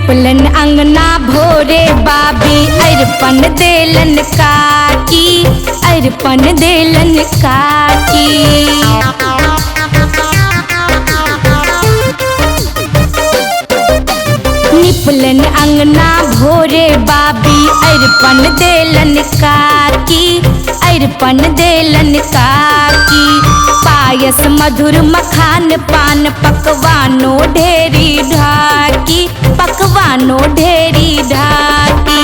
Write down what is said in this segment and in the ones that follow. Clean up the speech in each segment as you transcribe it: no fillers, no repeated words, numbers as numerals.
निपलन अंगना भोरे बाबी अरपन देलन काकी, अरपन देलन काकी। निपलन अंगना भोरे बाबी अरपन देलन काकी, अरपन देलन काकी। पायस मधुर मखान पान पकवानो ढेरी ढाकी, पकवानो ढेरी ढाकी।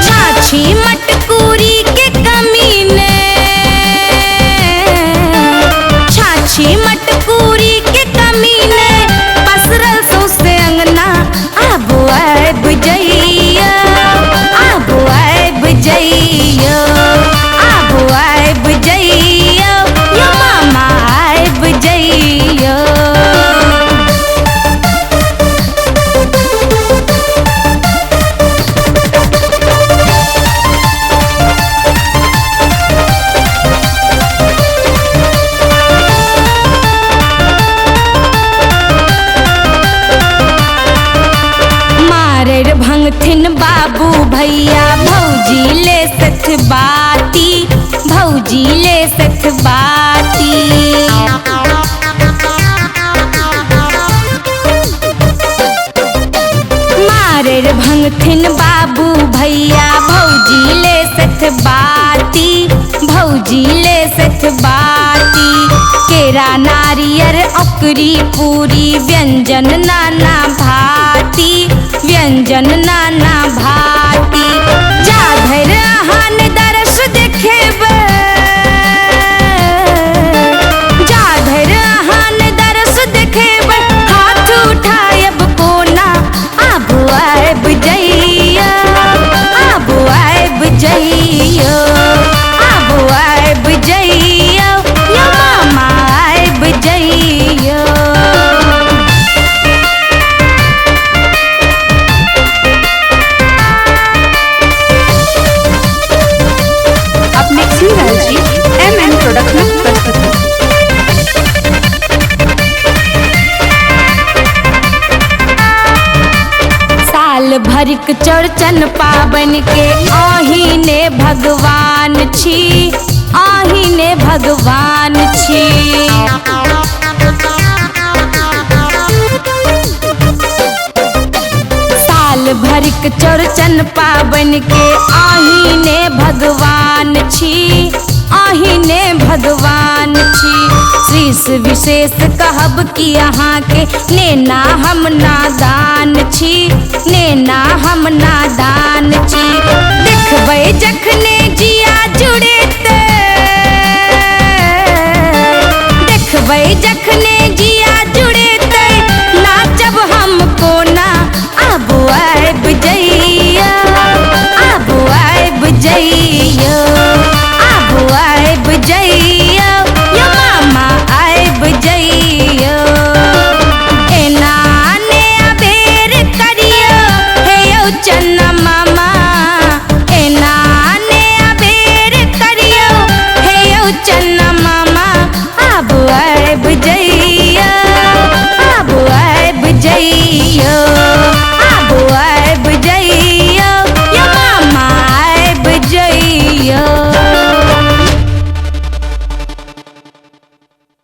छाछी मटकूरी के कमीने, छाछी मटकूरी के कमीने पसरल सौसे अंगना। आबो आब जइया, आबो आब जइया, आबो आब जइया, यो मामा आब जइया। भंगथिन बाबू भैया भौजी ले सठ बाती, भौजी ले सठ बाती। मारेर भंगथिन बाबू भैया भौजी ले सठ बाती, भौजी ले सठ बाती। केरा नारियर ओकरी पूरी व्यंजन नाना भाती, व्यंजन नाना भाती। जाधर आहान दरस देखेब, जाधर आहान दरस देखेब। हाथ उठायब कोना, आबो आब जइया, आबो आब जइया, आबो आब जइया, यो मामा आब जइया। साल भरिक चौड़चन पाबन के आहीने भगवान छी, आहीने भगवान छी। साल भरिक चौड़चन पाबन के आहीने भगवान छी, आहीने भगवान छी। शीश विशेष कहब कि अहाँ के नेना हम नादान छी, नेना हम नादान छी। देखबै जखने जिया जुड़े ते, देखबै जखने जिया जुड़े ते नाचब हम कोना। आबो आब जइया, आबो आब जइया, आबो आब जइया, यो मामा आब जइया। एना ने अबेर करियो हे यौ चन्ना मामा, एना ने अबेर करियो हे यौ चन्ना